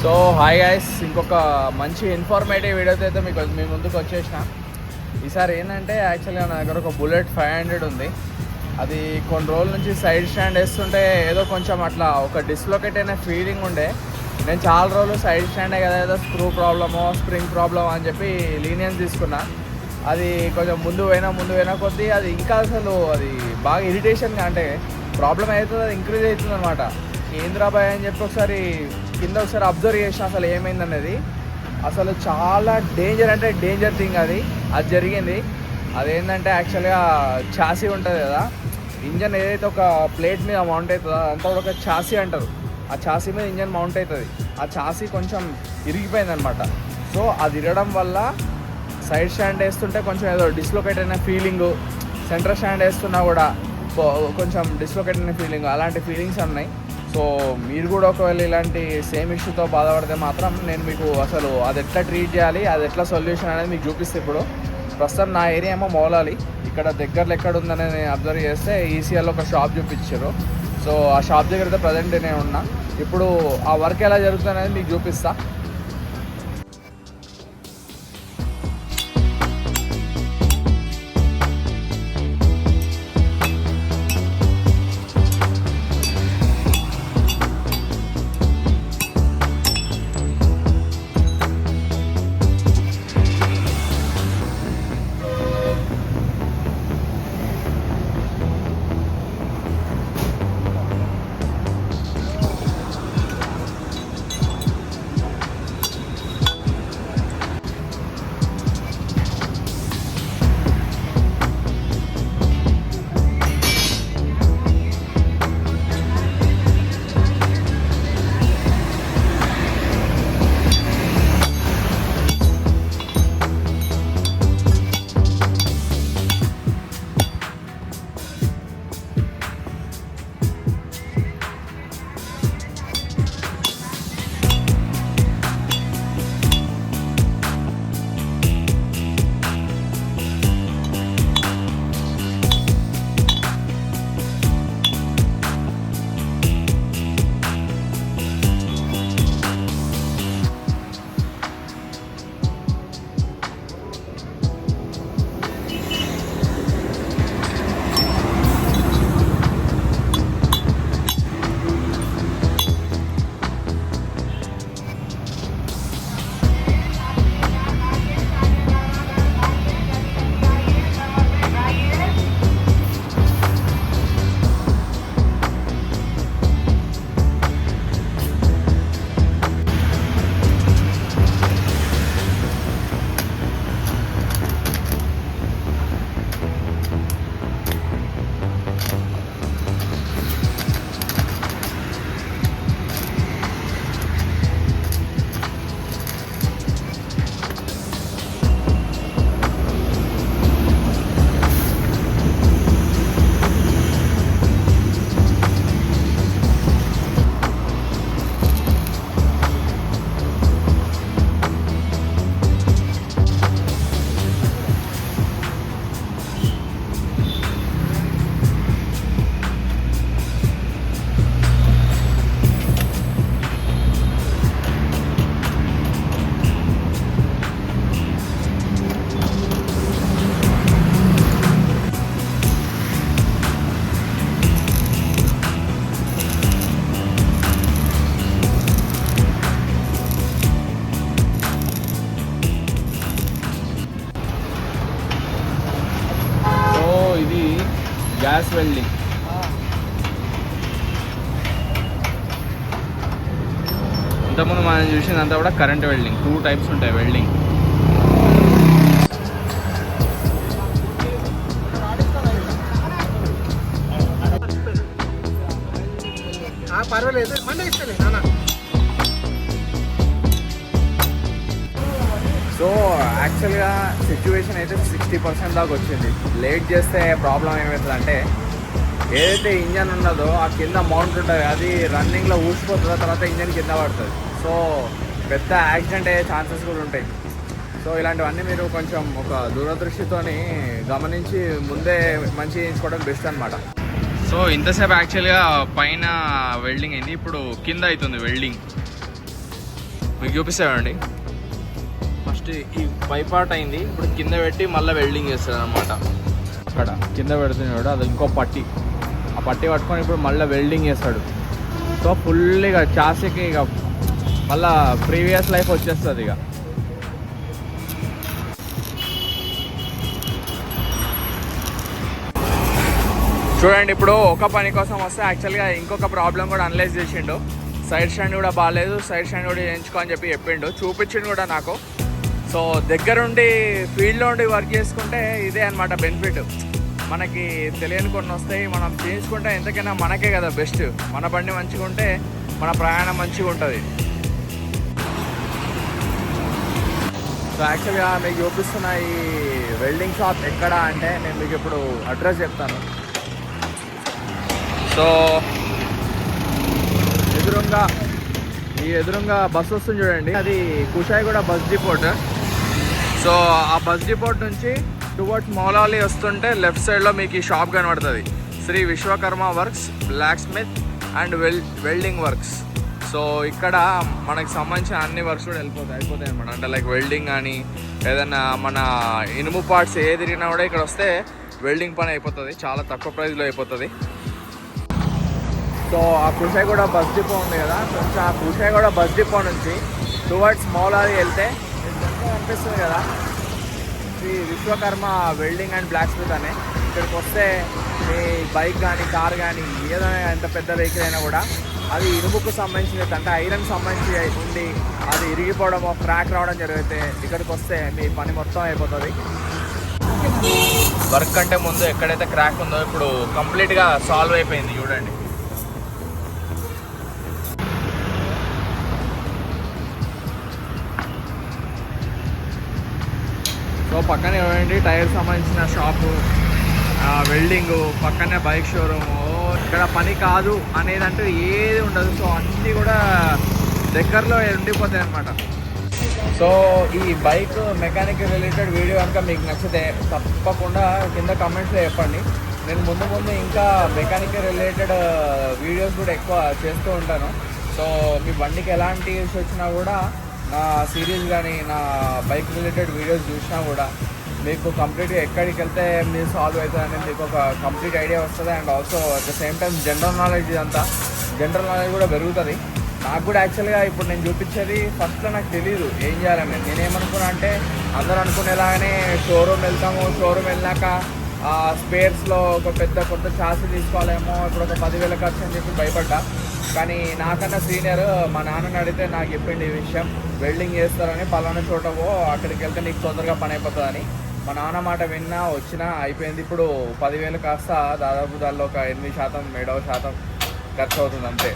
So hi guys, ఇంకొక మంచి informative వీడియోతో అయితే మీ ముందుకు వచ్చేసిన. ఈసారి ఏంటంటే యాక్చువల్గా నా దగ్గర ఒక బుల్లెట్ 500 ఉంది. అది కొన్ని రోజుల నుంచి సైడ్ స్టాండ్ వేస్తుంటే ఏదో కొంచెం అట్లా ఒక డిస్లొకేట్ అయిన ఫీలింగ్ ఉండే. నేను చాలా రోజులు సైడ్ స్టాండే కదా, ఏదో స్క్రూ ప్రాబ్లమో స్ప్రింగ్ ప్రాబ్లమ్ అని చెప్పి లీనియన్స్ తీసుకున్నా. అది కొంచెం ముందు పోయినా కొద్దీ అది ఇంకా అసలు అది బాగా ఇరిటేషన్గా, అంటే ప్రాబ్లం అవుతుంది, అది ఇంక్రీజ్ అవుతుంది అనమాట. ఏంద్రాబాయ్ అని చెప్పి ఒకసారి కింద అబ్జర్వ్ చేసిన అసలు ఏమైందనేది. అసలు చాలా డేంజర్, అంటే డేంజర్ థింగ్ అది జరిగింది. అదేంటంటే యాక్చువల్గా చాసీ ఉంటుంది కదా, ఇంజన్ ఏదైతే ఒక ప్లేట్ మీద మౌంట్ అవుతుందో అంతా కూడా ఒక చాసీ అంటారు. ఆ చాసీ మీద ఇంజన్ మౌంట్ అవుతుంది. ఆ చాసీ కొంచెం ఇరిగిపోయింది అనమాట. సో అది ఇరగడం వల్ల సైడ్ స్టాండ్ వేస్తుంటే కొంచెం ఏదో డిస్లొకేట్ అయిన ఫీలింగు, సెంటర్ స్టాండ్ వేస్తున్నా కూడా కొంచెం డిస్లొకేట్ అయిన ఫీలింగ్, అలాంటి ఫీలింగ్స్ ఉన్నాయి. సో మీరు కూడా ఒకవేళ ఇలాంటి సేమ్ ఇష్యూతో బాధపడితే మాత్రం నేను మీకు అసలు అది ఎట్లా ట్రీట్ చేయాలి, అది ఎట్లా సొల్యూషన్ అనేది మీకు చూపిస్తే. ఇప్పుడు ప్రస్తుతం నా ఏరియా ఏమో మౌలాలి, ఇక్కడ దగ్గరలో ఎక్కడ ఉందని అబ్జర్వ్ చేస్తే ఈసీఎల్లో ఒక షాప్ చూపించారు. సో ఆ షాప్ దగ్గర అయితే ప్రజెంట్ నేను ఉన్నా. ఇప్పుడు ఆ వర్క్ ఎలా జరుగుతుంది అనేది మీకు చూపిస్తా. Gas welding. ఇంతకుముందు మనం చూసిందంతా కూడా కరెంట్ వెల్డింగ్. 2 టైప్స్ ఉంటాయి వెల్డింగ్. సో యాక్చువల్గా సిచ్యువేషన్ అయితే 60% దాకా వచ్చింది. లేట్ చేస్తే ప్రాబ్లం ఏమవుతుందంటే, ఏదైతే ఇంజన్ ఉన్నదో ఆ కింద మౌంట్ ఉంటుంది, అది రన్నింగ్లో ఊసిపోతుంది, తర్వాత ఇంజన్ కింద పడుతుంది. సో పెద్ద యాక్సిడెంట్ అయ్యే ఛాన్సెస్ కూడా ఉంటాయి. సో ఇలాంటివన్నీ మీరు కొంచెం ఒక దూరదృష్టితో గమనించి ముందే మంచి చేయించుకోవడం బెస్ట్ అనమాట. సో ఇంతసేపు యాక్చువల్గా పైన వెల్డింగ్ అయింది, ఇప్పుడు కింద అవుతుంది వెల్డింగ్. మీకు చూపిస్తామండి. ఫస్ట్ ఈ పైపాట్ అయింది, ఇప్పుడు కింద పెట్టి మళ్ళీ వెల్డింగ్ చేస్తారు అనమాట. అక్కడ కింద పెడుతున్నాడు, అది ఇంకో పట్టి, ఆ పట్టి పట్టుకొని ఇప్పుడు మళ్ళీ వెల్డింగ్ చేస్తాడు. సో ఫుల్ ఇక చాసికి ఇక మళ్ళీ ప్రీవియస్ లైఫ్ వచ్చేస్తుంది ఇక. చూడండి, ఇప్పుడు ఒక పని కోసం వస్తే యాక్చువల్గా ఇంకొక ప్రాబ్లం కూడా అనలైజ్ చేసిండు. సైడ్ స్టాండ్ కూడా బాగాలేదు, సైడ్ స్టాండ్ కూడా చేయించుకో అని చెప్పి చెప్పిండు, చూపించిండు కూడా నాకు. సో దగ్గరుండి ఫీల్డ్లో ఉండి వర్క్ చేసుకుంటే ఇదే అనమాట బెనిఫిట్. మనకి తెలియని కొన్ని వస్తాయి, మనం చేయించుకుంటే ఎంతకైనా మనకే కదా బెస్ట్. మన బండి మంచిగా ఉంటే మన ప్రయాణం మంచిగా ఉంటుంది. సో యాక్చువల్గా మీకు చూపిస్తున్న ఈ వెల్డింగ్ షాప్ ఎక్కడ అంటే నేను మీకు ఇప్పుడు అడ్రస్ చెప్తాను. సో ఎదురుగా బస్ వస్తుంది చూడండి, అది కుషాయిగూడ బస్ డిపోట్. సో ఆ బస్ డిపోట్ నుంచి టువర్డ్స్ మౌలాలి వస్తుంటే లెఫ్ట్ సైడ్లో మీకు ఈ షాప్ కనబడుతుంది, Sri Vishwakarma works blacksmith and welding works. So ఇక్కడ మనకు సంబంధించిన అన్ని వర్క్స్ కూడా అయిపోతాయి అనమాట. అంటే లైక్ వెల్డింగ్ కానీ ఏదైనా మన ఇనుము పార్ట్స్ ఏ తిరిగినా కూడా ఇక్కడ వస్తే వెల్డింగ్ పని అయిపోతుంది, చాలా తక్కువ ప్రైస్లో అయిపోతుంది. సో ఆ కుషాయిగూడ బస్ డిపో ఉంది కదా, కొంచెం ఆ కుషాయిగూడ బస్ డిపో నుంచి టువర్డ్స్ మౌలాలి వెళ్తే కనిపిస్తుంది కదా Sri Vishwakarma welding and blacksmith అని. ఇక్కడికి వస్తే మీ బైక్ కానీ కార్ కానీ ఏదైనా ఎంత పెద్ద వెహికల్ అయినా కూడా అది ఇనుముకు సంబంధించినది, అంటే ఐరన్ సంబంధించి ఉండి అది ఇరిగిపోవడమో క్రాక్ రావడం జరిగితే ఇక్కడికి వస్తే మీ పని మొత్తం అయిపోతుంది. వర్క్ కంటే ముందు ఎక్కడైతే క్రాక్ ఉందో ఇప్పుడు కంప్లీట్గా సాల్వ్ అయిపోయింది చూడండి. సో పక్కనే చూడండి టైర్ సంబంధించిన షాపు, వెల్డింగ్, పక్కనే బైక్ షోరూము. ఇక్కడ పని కాదు అనేది అంటూ ఏది ఉండదు. సో అన్నీ కూడా దగ్గరలో ఉండిపోతాయి అన్నమాట. సో ఈ బైక్ మెకానిక్ రిలేటెడ్ వీడియో కనుక మీకు నచ్చితే తప్పకుండా కింద కమెంట్స్లో చెప్పండి. నేను ముందు ఇంకా మెకానిక్ రిలేటెడ్ వీడియోస్ కూడా ఎక్కువ చేస్తూ ఉంటాను. సో మీ బండికి ఎలాంటి ఇష్యూస్ వచ్చినా కూడా నా సిరీస్ కానీ నా బైక్ రిలేటెడ్ వీడియోస్ చూసినా కూడా మీకు కంప్లీట్గా ఎక్కడికి వెళ్తే మీరు సాల్వ్ అవుతుందని మీకు ఒక కంప్లీట్ ఐడియా వస్తుంది. And also at the same time general knowledge కూడా పెరుగుతుంది. నాకు కూడా యాక్చువల్గా ఇప్పుడు నేను చూపించేది ఫస్ట్లో నాకు తెలియదు ఏం చేయాలని. నేనేమనుకున్నా అంటే అందరూ అనుకునేలాగానే షోరూమ్ వెళ్తాము, షోరూమ్ వెళ్ళాక స్పేర్స్లో ఒక కొత్త చాసి తీసుకోవాలేమో, ఇప్పుడు ఒక 10,000 ఖర్చు అని చెప్పి భయపడ్డా. కానీ నాకన్నా సీనియర్ మా నాన్నని అడిగితే నాకు చెప్పింది ఈ విషయం, వెల్డింగ్ చేస్తారని పలానా చోటవో అక్కడికి వెళ్తే నీకు తొందరగా పని అయిపోతుందని. మా నాన్న మాట విన్నా వచ్చినా అయిపోయింది. ఇప్పుడు 10,000 కాస్త దాదాపు దానిలో ఒక 8%, 7% ఖర్చు అవుతుంది అంతే.